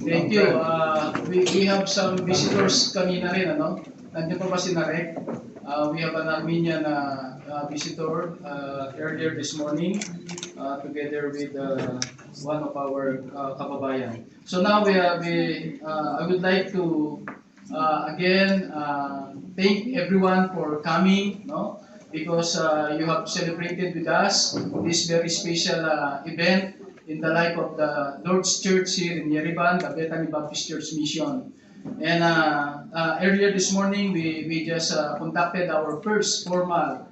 Thank you. We have some visitors kanina rin, ano? Nandiyan pa ba si Narek? We have an Armenian visitor earlier this morning together with one of our kababayan. So now I would like to again thank everyone for coming, no? Because you have celebrated with us this very special event in the life of the Lord's Church here in Yerevan, the Bethany Baptist Church Mission. And earlier this morning, we just conducted our first formal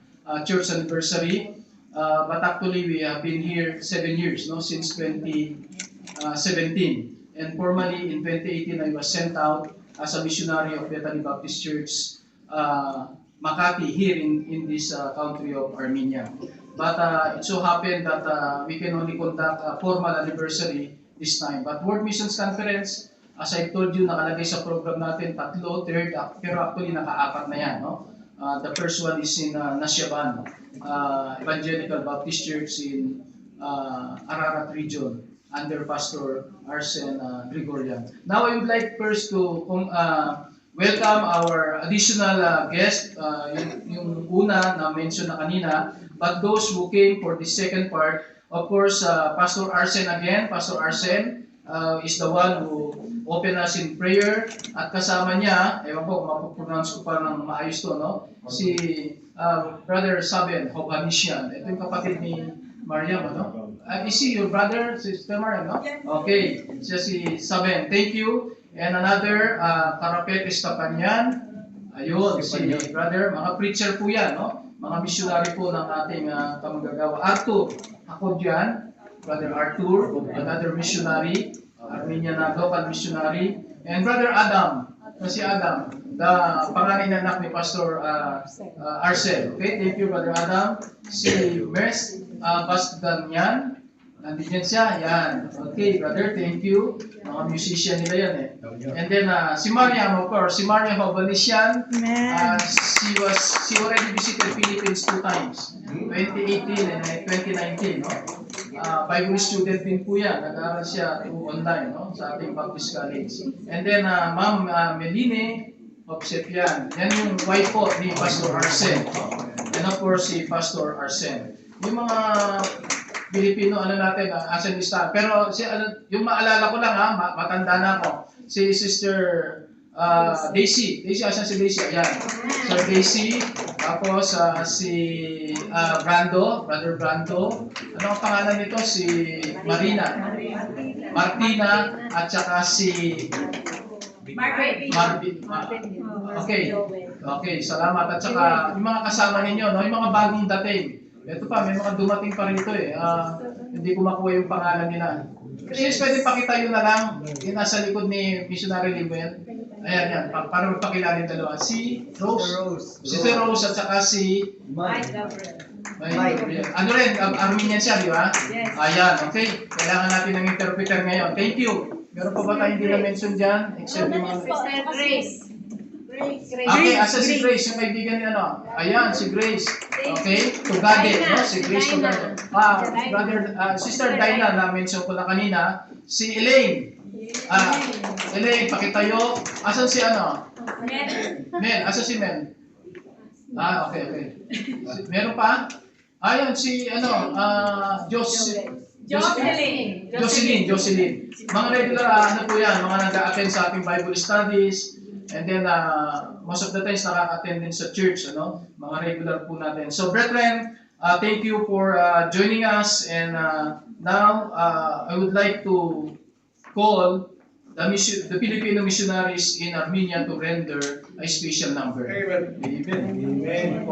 church anniversary. But actually, we have been here 7 years, no, since 2017. And formally, in 2018, I was sent out as a missionary of Bethany Baptist Church, Makati, here in this country of Armenia. But it so happened that we can only conduct a formal anniversary this time. But World Missions Conference, as I told you, nakalagay sa program natin, tatlo, third, pero actually naka-apat na yan. No? The first one is in Nasyaban, Evangelical Baptist Church in Ararat region, under Pastor Arsene Gregorian. Now I would like first to welcome our additional guest, yung una na mention na kanina, but those who came for the second part, of course, Pastor Arsene again. Pastor Arsene is the one who opened us in prayer. At kasama niya, ewan ko, mapupronounce ko pa ng maayos to, no? Si Brother Saben Hovanesian. Ito yung kapatid ni Mariam, ano? Is he your brother, Sister Mariam, no? Okay, siya si Saben. Thank you. And another, Karapet Estapanyan. Ayun, si brother, mga preacher po yan, no? Mga missionary po ng ating kamanggagawa. Arthur, ako dyan, Brother Arthur, another missionary, Armenian local missionary. And Brother Adam, si Adam, the panganay na anak ni Pastor Arsene. Okay, thank you Brother Adam. Si Mes Basdanyan, nandiyan siya, yan. Okay, brother, thank you. Mga musician nila yan eh. And then si Mariam, of course, si Mariam Hovanesian, she already visited Philippines 2 times, 2018 and 2019, no? Bible student din po yan, nag-aaral siya online, no? Sa ating Baptist College. And then Ma'am Meline Obsepian, yan yung wife po ni Pastor Arsene, no? And of course si Pastor Arsene. Yung mga Pilipino, natin, asan lista. Pero yung maalala ko lang matanda na ako. Si Sister Daisy. Daisy, asan si Daisy? Ayan. Sir Daisy. Tapos si Brother Brando. Ano ang pangalan nito? Si Martina. At saka si Marvin. Okay, salamat. At saka yung mga kasama ninyo, no? Yung mga bagong dating. Ito pa, may mga dumating pa rito eh. Hindi ko makuha yung pangalan nila. Kasi pwede pakita yun na lang. Yung nasa likod ni Missionary Limuel. Ayan, yan. Para magpakilala yung dalawa. Si Rose. Si Rose at saka si Mike Gabriel. Ano rin, Armenian siya, di ba? Yes. Ayan, okay. Kailangan natin ng interpreter ngayon. Thank you. Meron pa ba tayong hindi na-mention dyan? Except yung mga... Sister Grace. Okay, asa si Grace, yung kaibigan ni ano? Ayan, si Grace. Okay, Tugade, no? Si Grace Tugade. Brother, Sister Dinah, na-mention ko na kanina. Si Elaine. Elaine, pakitayo. Asan si ano? Men, asan si Men? Okay. Meron pa? Ayan, si ano? Jocelyn. Mga regular, ano po yan? Mga nag-a-attend sa ating Bible studies. And then, most of the times, nakaka-attend din sa church, ano? Mga regular po natin. So, brethren, thank you for joining us. And now, I would like to call the Filipino missionaries in Armenia to render a special number. Amen.